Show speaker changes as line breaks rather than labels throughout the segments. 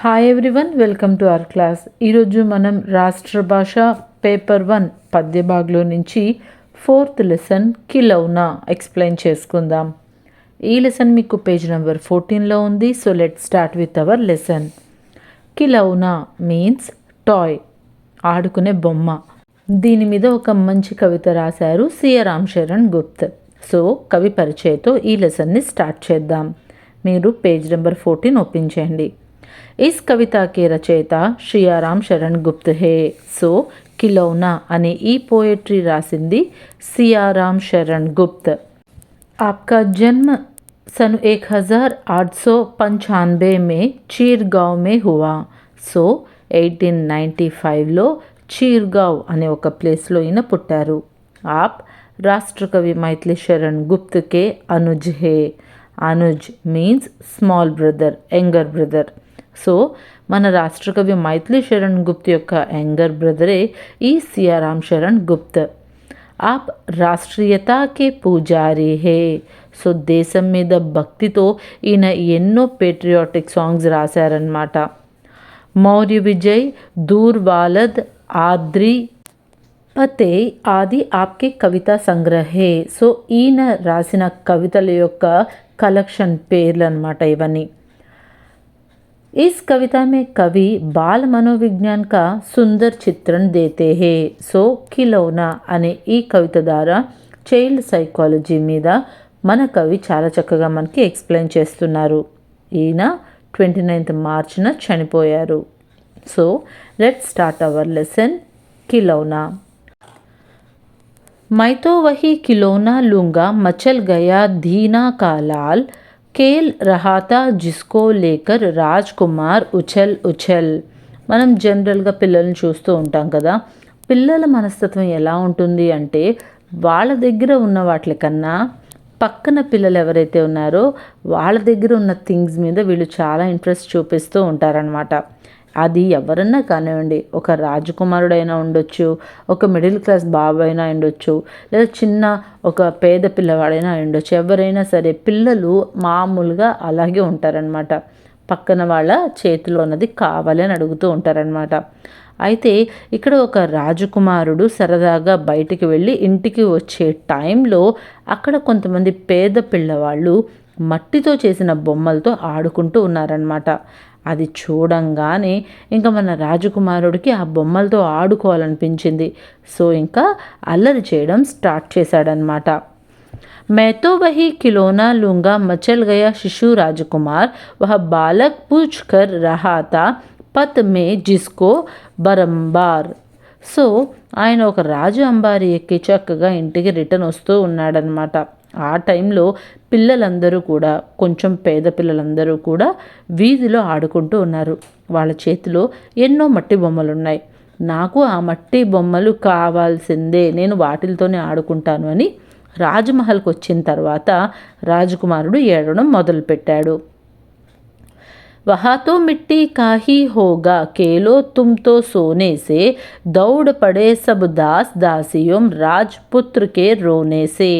Hi everyone, welcome to our class. ఈరోజు మనం రాష్ట్ర భాష పేపర్ 1 పద్య భాగంలో నుంచి 4th లెసన్ కిలౌనా ఎక్స్ప్లెయిన్ చేసుకుందాం. ఈ లెసన్ మీకు పేజ్ నెంబర్ 14లో ఉంది. So let start with our lesson. Khilona means toy, ఆడుకునే బొమ్మ. దీని మీద ఒక మంచి కవిత రాశారు సియ రామ్ చరణ్ గుప్త్. సో కవి పరిచయతో ఈ లెసన్ని స్టార్ట్ చేద్దాం. మీరు పేజ్ నెంబర్ 14 ఓపెన్ చేయండి. इस कविता के रचयिता सिया राम शरण गुप्त है. सो खिलौना अने ई पोएट्री रासिंदी सिया राम शरण गुप्त. आपका जन्म सन 1895 में चीरगांव में हुआ. सो 1895లో చీర్గావ్ అనే ఒక ప్లేస్లో ఈయన పుట్టారు. आप राष्ट्रकवि मैथिली शरण गुप्त के अनुज है. अनुज means small brother, younger brother. So మన రాష్ట్రకవి మైథిలి శరణ్ గుప్త్ యొక్క యంగర్ బ్రదరే ఈ సియా రామ్ చరణ్ గుప్త్. ఆప్ రాష్ట్రీయతాకే పూజారి హే. సో దేశం మీద భక్తితో ఈయన ఎన్నో పేట్రియాటిక్ సాంగ్స్ రాశారనమాట. మౌర్య విజయ్, దూర్ వాలద్, ఆద్రి పతే ఆది ఆప్కే కవితా సంగ్రహే. సో ఈయన రాసిన కవితల యొక్క కలెక్షన్ పేర్లు అనమాట ఇవన్నీ. इस कविता में कवि बाल मनोविज्ञान का सुंदर चित्रण देते हैं. सो खिलौना అనే ఈ కవిత ద్వారా చైల్డ్ సైకాలజీ మీద మన కవి చాలా చక్కగా మనకి ఎక్స్ప్లెయిన్ చేస్తున్నారు. ఈయన 29th మార్చ్న చనిపోయారు. So let start our lesson. खिलौना. मैं तो वही खिलौना लूँगा मचल गया दीना का लाल, खेल रहा था जिसको लेकर రాజ్కుమార్ ఉచల్ ఉచల్. మనం జనరల్గా పిల్లల్ని చూస్తూ ఉంటాం కదా. పిల్లల మనస్తత్వం ఎలా ఉంటుంది అంటే వాళ్ళ దగ్గర ఉన్న వాటి కన్నా పక్కన పిల్లలు ఎవరైతే ఉన్నారో వాళ్ళ దగ్గర ఉన్న థింగ్స్ మీద వీళ్ళు చాలా ఇంట్రెస్ట్ చూపిస్తూ ఉంటారనమాట. అది ఎవరన్నా కానివ్వండి, ఒక రాజకుమారుడైనా ఉండొచ్చు, ఒక మిడిల్ క్లాస్ బాబు అయినా ఉండొచ్చు, లేదా చిన్న ఒక పేద పిల్లవాడైనా ఉండొచ్చు. ఎవరైనా సరే పిల్లలు మామూలుగా అలాగే ఉంటారనమాట. పక్కన వాళ్ళ చేతిలో ఉన్నది కావాలి అని అడుగుతూ ఉంటారనమాట. అయితే ఇక్కడ ఒక రాజకుమారుడు సరదాగా బయటికి వెళ్ళి ఇంటికి వచ్చే టైంలో అక్కడ కొంతమంది పేద పిల్లవాళ్ళు మట్టితో చేసిన బొమ్మలతో ఆడుకుంటూ ఉన్నారనమాట. అది చూడంగానే ఇంకా మన రాజకుమారుడికి ఆ బొమ్మలతో ఆడుకోవాలనిపించింది. సో ఇంకా అల్లరి చేయడం స్టార్ట్ చేశాడనమాట. मैं तो वही खिलौना लूँगा मचल गया शिशु राजकुमार, वह बालक पूछ कर रहा था पथ में जिसको बरंबार. సో ఆయన ఒక రాజు అంబారి ఎక్కి చక్కగా ఇంటికి రిటర్న్ వస్తూ ఉన్నాడనమాట. ఆ టైంలో పిల్లలందరూ కూడా, కొంచెం పేద పిల్లలందరూ కూడా వీధిలో ఆడుకుంటూ ఉన్నారు. వాళ్ళ చేతిలో ఎన్నో మట్టి బొమ్మలు ఉన్నాయి. నాకు ఆ మట్టి బొమ్మలు కావాల్సిందే, నేను వాటితోనే ఆడుకుంటాను అని రాజమహల్కి వచ్చిన తర్వాత రాజకుమారుడు ఏడవడం మొదలుపెట్టాడు. वहाँ तो मिट्टी का ही होगा, खेलो तुम तो सोने से, दौड़ पड़े सब दास दासियों राजपुत्र के रोने से.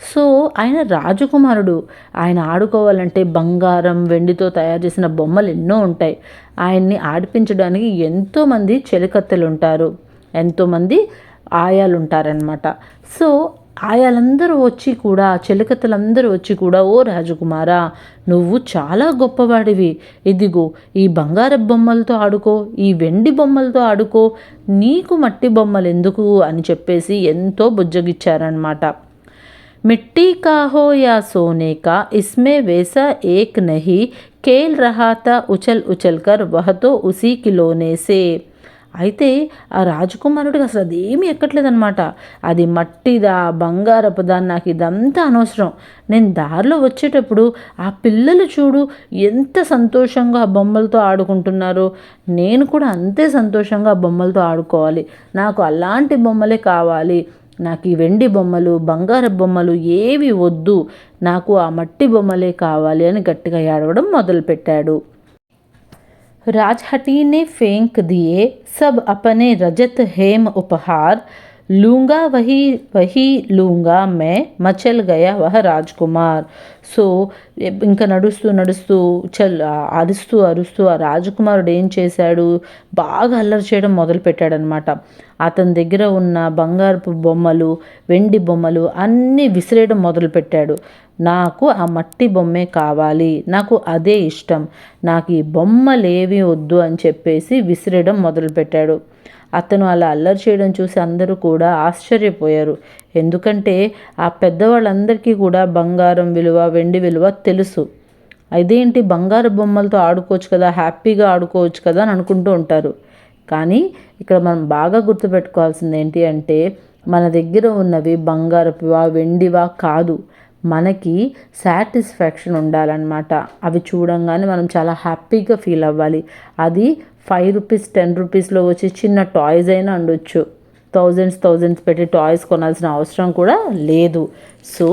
సో ఆయన రాజకుమారుడు, ఆయన ఆడుకోవాలంటే బంగారం వెండితో తయారు చేసిన బొమ్మలు ఎన్నో ఉంటాయి. ఆయన్ని ఆడిపించడానికి ఎంతోమంది చెలికత్తెలు ఉంటారు, ఎంతోమంది ఆయాలు ఉంటారనమాట. సో ఆయాలందరూ వచ్చి కూడా, చెలికత్తెలందరూ వచ్చి కూడా, ఓ రాజకుమారా నువ్వు చాలా గొప్పవాడివి, ఇదిగో ఈ బంగారు బొమ్మలతో ఆడుకో, ఈ వెండి బొమ్మలతో ఆడుకో, నీకు మట్టి బొమ్మలు ఎందుకు అని చెప్పేసి ఎంతో బుజ్జగిచ్చారనమాట. मिट्टी का हो या सोने का, इसमें वैसा एक नहीं, खेल रहा था उछल उछल कर वह तो उसी खिलौने से. అయితే ఆ రాజకుమారుడికి అసలు అదేమీ ఎక్కట్లేదనమాట. అది మట్టిదా బంగారపుదా నాకు ఇదంతా అనవసరం, నేను దారిలో వచ్చేటప్పుడు ఆ పిల్లలు చూడు ఎంత సంతోషంగా ఆ బొమ్మలతో ఆడుకుంటున్నారో, నేను కూడా అంతే సంతోషంగా ఆ బొమ్మలతో ఆడుకోవాలి, నాకు అలాంటి బొమ్మలే కావాలి, నాకు ఈ వెండి బొమ్మలు బంగారు బొమ్మలు ఏవి వద్దు, నాకు ఆ మట్టి బొమ్మలే కావాలి అని గట్టిగా ఏడవడం మొదలుపెట్టాడు. राजहटी ने फेंक दिए सब अपने रजत हेम उपहार, లూంగా వహీ వహీ లూంగా మే మచల్ గయా వహ రాజ్కుమార్. సో ఇంకా నడుస్తూ నడుస్తూ అరుస్తూ అరుస్తూ ఆ రాజకుమారుడు ఏం చేశాడు, బాగా అల్లరి చేయడం మొదలుపెట్టాడనమాట. అతని దగ్గర ఉన్న బంగారపు బొమ్మలు, వెండి బొమ్మలు అన్నీ విసిరేయడం మొదలుపెట్టాడు. నాకు ఆ మట్టి బొమ్మే కావాలి, నాకు అదే ఇష్టం, నాకు ఈ బొమ్మలేవి వద్దు అని చెప్పేసి విసిరేయడం మొదలుపెట్టాడు. అతను అలా అల్లరి చేయడం చూసి అందరూ కూడా ఆశ్చర్యపోయారు. ఎందుకంటే ఆ పెద్దవాళ్ళందరికీ కూడా బంగారం విలువ, వెండి విలువ తెలుసు. అదేంటి బంగారు బొమ్మలతో ఆడుకోవచ్చు కదా, హ్యాపీగా ఆడుకోవచ్చు కదా అని అనుకుంటూ ఉంటారు. కానీ ఇక్కడ మనం బాగా గుర్తుపెట్టుకోవాల్సింది ఏంటి అంటే, మన దగ్గర ఉన్నవి బంగారపువా వెండివా కాదు, మనకి సాటిస్ఫాక్షన్ ఉండాలన్నమాట. అవి చూడంగానే మనం చాలా హ్యాపీగా ఫీల్ అవ్వాలి. అది 5 రూపీస్ 10 రూపీస్లో వచ్చి చిన్న టాయ్స్ అయినా ఉండొచ్చు. థౌజండ్స్ పెట్టి టాయ్స్ కొనాల్సిన అవసరం కూడా లేదు. సో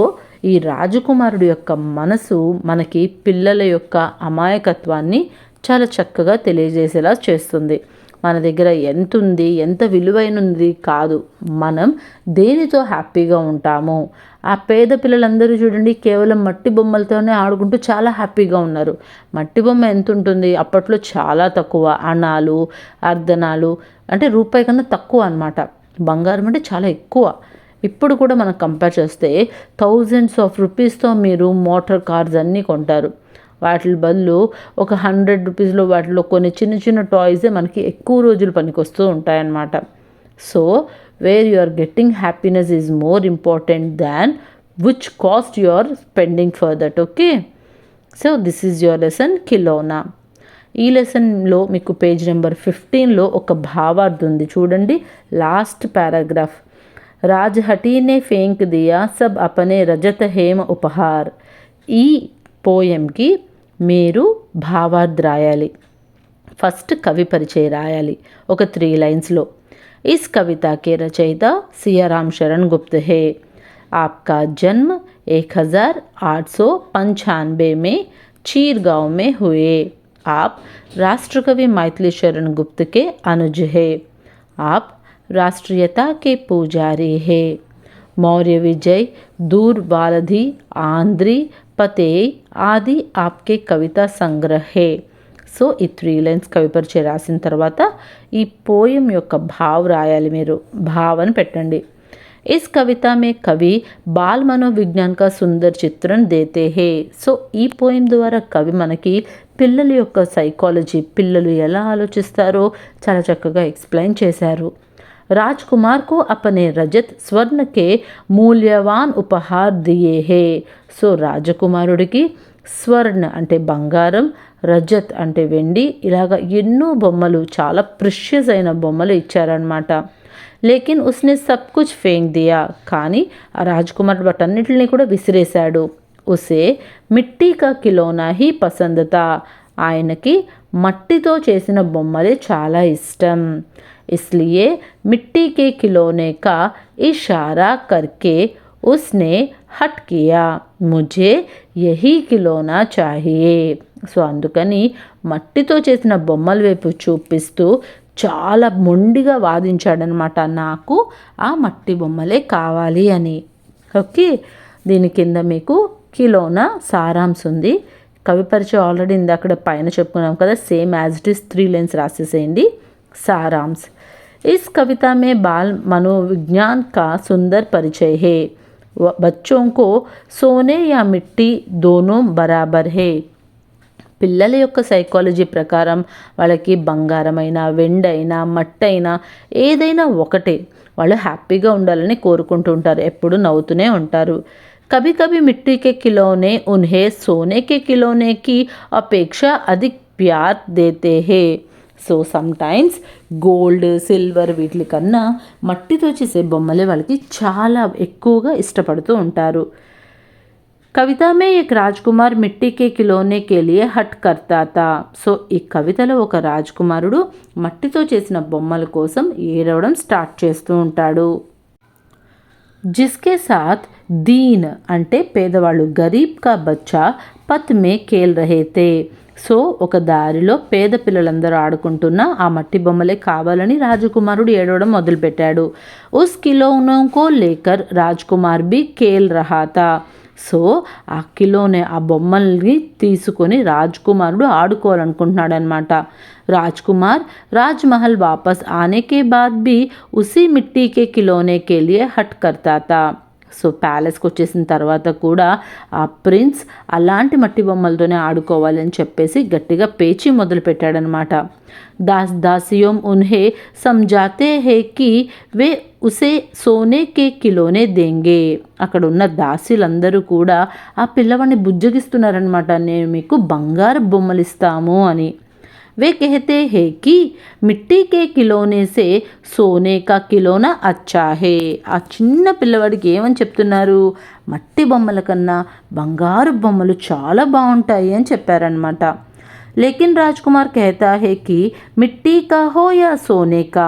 ఈ రాజకుమారుడు యొక్క మనసు మనకి పిల్లల యొక్క అమాయకత్వాన్ని చాలా చక్కగా తెలియజేసేలా చేస్తుంది. మన దగ్గర ఎంత ఉంది, ఎంత విలువైనది కాదు, మనం దేనితో హ్యాపీగా ఉంటాము. ఆ పేద పిల్లలందరూ చూడండి, కేవలం మట్టి బొమ్మలతోనే ఆడుకుంటూ చాలా హ్యాపీగా ఉన్నారు. మట్టి బొమ్మ ఎంత ఉంటుంది, అప్పట్లో చాలా తక్కువ, అణాలు అర్ధనాలు అంటే రూపాయి కన్నా తక్కువ అన్నమాట. బంగారం అంటే చాలా ఎక్కువ. ఇప్పుడు కూడా మనం కంపేర్ చేస్తే థౌజండ్స్ ఆఫ్ రూపీస్తో మీరు మోటార్ కార్స్ అన్నీ కొంటారు. వాటి బదులు ఒక 100 రూపీస్లో వాటిలో కొన్ని చిన్న చిన్న టాయ్సే మనకి ఎక్కువ రోజులు పనికొస్తూ ఉంటాయన్నమాట. So where you are getting happiness is more important than which cost you are spending for that. Okay, so this is your lesson Khilona. ఈ లెసన్లో మీకు పేజ్ నెంబర్ 15లో ఒక భావార్థం ఉంది చూడండి, లాస్ట్ పారాగ్రాఫ్. రాజ్హటీనే ఫేంక్ దియా సబ్ అపనే రజత హేమ ఉపహార్. ఈ పోయంకి మీరు భావార్థ రాయాలి. ఫస్ట్ కవి పరిచయ రాయాలి ఒక 3 లైన్స్లో. इस कविता के रचयिता सियाराम शरण गुप्त है. आपका जन्म 1895 में चीरगांव में हुए. आप राष्ट्रकवि मैथिली शरण गुप्त के अनुज हैं. आप राष्ट्रीयता के पुजारी हैं. मौर्य विजय, दूर बालधि, आंध्री, पते आदि आपके कविता संग्रह है. సో ఈ 3 లైన్స్ కవి పరిచయం రాసిన తర్వాత ఈ పోయం యొక్క భావ్ రాయాలి. మీరు భావ్ అని పెట్టండి. इस कविता में कवि बाल मनोविज्ञान का सुंदर चित्रण देते हैं. సో ఈ పోయం ద్వారా కవి మనకి పిల్లల యొక్క సైకాలజీ, పిల్లలు ఎలా ఆలోచిస్తారో చాలా చక్కగా ఎక్స్ప్లెయిన్ చేశారు. राजकुमार को अपने रजत स्वर्ण के मूल्यवान उपहार दिए हैं. సో రాజకుమారుడికి స్వర్ణ అంటే బంగారం, రజత్ అంటే వెండి, ఇలాగ ఎన్నో బొమ్మలు, చాలా ప్రెషియస్ అయిన బొమ్మలు ఇచ్చారనమాట. లేకిన్ ఉస్నే సబ్ కుచ్ ఫేంక్ దియా. కానీ ఆ రాజకుమారుడు వాటన్నిటిని కూడా విసిరేశాడు. ఉసే మిట్టీ కా కిలోనా హీ పసంద్ తా. ఆయనకి మట్టితో చేసిన బొమ్మలే చాలా ఇష్టం. ఇస్లియే మిట్టీ కే కిలోనే కా ఇషారా కర్కే ఉస్నే హట్ కియా. ముझे యహీ కిలోనా చాహియే. సో అందుకని మట్టితో చేసిన బొమ్మల వైపు చూపిస్తూ చాలా మొండిగా వాదించాడనమాట, నాకు ఆ మట్టి బొమ్మలే కావాలి అని. ఓకే, దీని కింద మీకు కిలోనా సారాంశం ఉంది. కవి పరిచయం ఆల్రెడీ అక్కడ పైన చెప్పుకున్నాం కదా, same as it is 3 lines రాసేసేయండి. సారాంశ్. इस कविता में बाल मनोविज्ञान का सुंदर परिचय है. बच्चों को सोने या मिट्टी दोनों बराबर है. పిల్లల యొక్క సైకాలజీ ప్రకారం వాళ్ళకి బంగారమైనా, వెండైనా, మట్టైనా ఏదైనా ఒకటే. వాళ్ళు హ్యాపీగా ఉండాలని కోరుకుంటూ ఉంటారు, ఎప్పుడు నవ్వుతూనే ఉంటారు. कभी कभी मिट्टी के खिलौने उन्हें सोने के खिलौने की अपेक्षा अधिक प्यार देते हैं. సో సమ్టైమ్స్ గోల్డ్, సిల్వర్ వీటి కన్నా మట్టితో చేసే బొమ్మలే వాళ్ళకి చాలా ఎక్కువగా ఇష్టపడుతూ ఉంటారు. కవిత మే ఏక్ రాజ్కుమార్ మిట్టీ కే కిలోనే కే లియే హట్ కర్తా తా. సో ఈ కవితలో ఒక రాజ్కుమారుడు మట్టితో చేసిన బొమ్మల కోసం ఏడవడం స్టార్ట్ చేస్తూ ఉంటాడు. జిస్కే సాత్ దీన్ అంటే పేదవాళ్ళు, గరీబ్ కా బచ్చా పత్ మే ఖేల్ రహే తే. సో ఒక దారిలో పేద పిల్లలందరూ ఆడుకుంటున్న ఆ మట్టి బొమ్మలే కావాలని రాజకుమారుడు ఏడవడం మొదలుపెట్టాడు. ఉస్ ఖిలౌనో కో లేకర్ రాజ్కుమార్ బి ఖేల్ రహా థా. సో ఆ కిలోనే ఆ బొమ్మల్ని తీసుకొని రాజ్కుమారుడు ఆడుకోవాలనుకుంటున్నాడు అనమాట. రాజ్కుమార్ రాజ్మహల్ వాపస్ ఆనే కే బాద్ బి ఉసి మిట్టీ కే ఖిలౌనే కే లియే హట్ కర్తా థా. సో ప్యాలెస్కి వచ్చేసిన తర్వాత కూడా ఆ ప్రిన్స్ అలాంటి మట్టి బొమ్మలతోనే ఆడుకోవాలి అని చెప్పేసి గట్టిగా పేచి మొదలు పెట్టాడనమాట. దాస్ దాసియోం ఉన్హే సమజాతే హే కి వే ఉసే సోనే కే కిలోనే దేంగే. అక్కడ ఉన్న దాసీలందరూ కూడా ఆ పిల్లవాడిని బుజ్జగిస్తున్నారనమాట, నేను మీకు బంగారు బొమ్మలు ఇస్తాము అని. वे कहते हैं कि మిట్టీ కే కిలోనే సే సోనే కా కిలోనా అచ్చా హే. ఆ చిన్న పిల్లవాడికి ఏమని చెప్తున్నారు, మట్టి బొమ్మల కన్నా బంగారు బొమ్మలు చాలా బాగుంటాయి అని చెప్పారనమాట. लेकिन राजकुमार कहता है कि मिट्टी का हो या सोने का,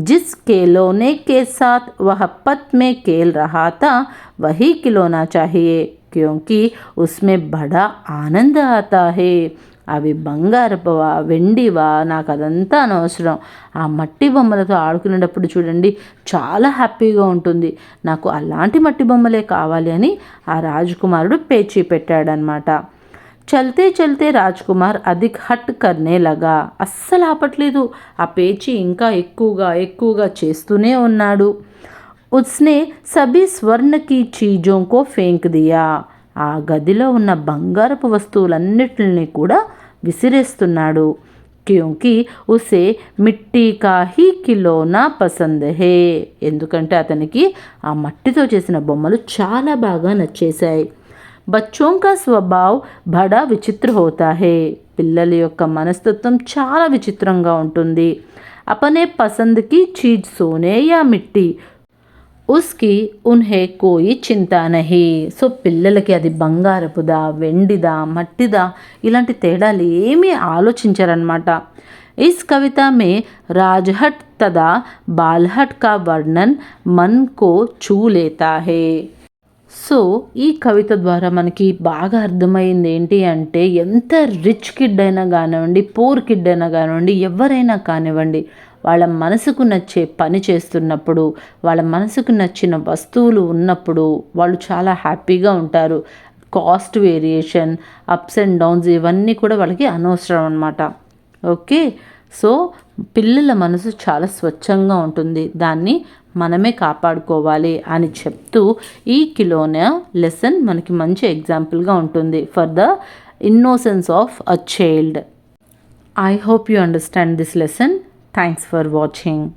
जिस खिलौने के साथ वह पत में खेल रहा था वही खिलौना चाहिए, क्योंकि उसमें बड़ा आनंद आता है. అవి బంగారపువా వెండివా నాకు అదంతా అనవసరం, ఆ మట్టి బొమ్మలతో ఆడుకునేటప్పుడు చూడండి చాలా హ్యాపీగా ఉంటుంది, నాకు అలాంటి మట్టి బొమ్మలే కావాలి అని ఆ రాజకుమారుడు పేచీ పెట్టాడనమాట. చల్తే చల్తే రాజ్కుమార్ అధిక్ హట్ కర్నే లగా. అస్సలు ఆపట్లేదు, ఆ పేచీ ఇంకా ఎక్కువగా చేస్తూనే ఉన్నాడు. ఉస్నే సభీ స్వర్ణ కీ చీజోం కో ఫేంక్ దియా. ఆ గదిలో ఉన్న బంగారపు వస్తువులన్నిటిని కూడా విసిరేస్తున్నాడు. క్యూంకి ఉసే మిట్టీ కా హీ ఖిలౌనా పసంద్ హే. ఎందుకంటే అతనికి ఆ మట్టితో చేసిన బొమ్మలు చాలా బాగా నచ్చేశాయి. బచ్చోం కా స్వభావ్ బడా విచిత్ర హోతా హే. పిల్లల యొక్క మనస్తత్వం చాలా విచిత్రంగా ఉంటుంది. అపనే పసంద్కి చీజ్ సోనే యా మిట్టి ఉస్కి ఉన్హే కోయి చింతా నహీ. సో పిల్లలకి అది బంగారపుదా వెండిదా మట్టిదా ఇలాంటి తేడాలు ఏమీ ఆలోచించారనమాట. इस कविता में राजहट तथा बालहट का वर्णन मन को छू लेता है. సో ఈ కవిత ద్వారా మనకి బాగా అర్థమైంది ఏంటి అంటే, ఎంత రిచ్ కిడ్ అయినా కానివ్వండి, పూర్ కిడ్ అయినా కానివ్వండి, ఎవరైనా కానివ్వండి, వాళ్ళ మనసుకు నచ్చే పని చేస్తున్నప్పుడు, వాళ్ళ మనసుకు నచ్చిన వస్తువులు ఉన్నప్పుడు వాళ్ళు చాలా హ్యాపీగా ఉంటారు. Cost variation, ups and downs ఇవన్నీ కూడా వాళ్ళకి అనవసరం అన్నమాట. ఓకే, సో పిల్లల మనసు చాలా స్వచ్ఛంగా ఉంటుంది, దాన్ని మనమే కాపాడుకోవాలి అని చెప్తూ ఈ కిలోనా లెసన్ మనకి మంచి ఎగ్జాంపుల్గా ఉంటుంది for the innocence of a child. I hope you understand this lesson. Thanks for watching.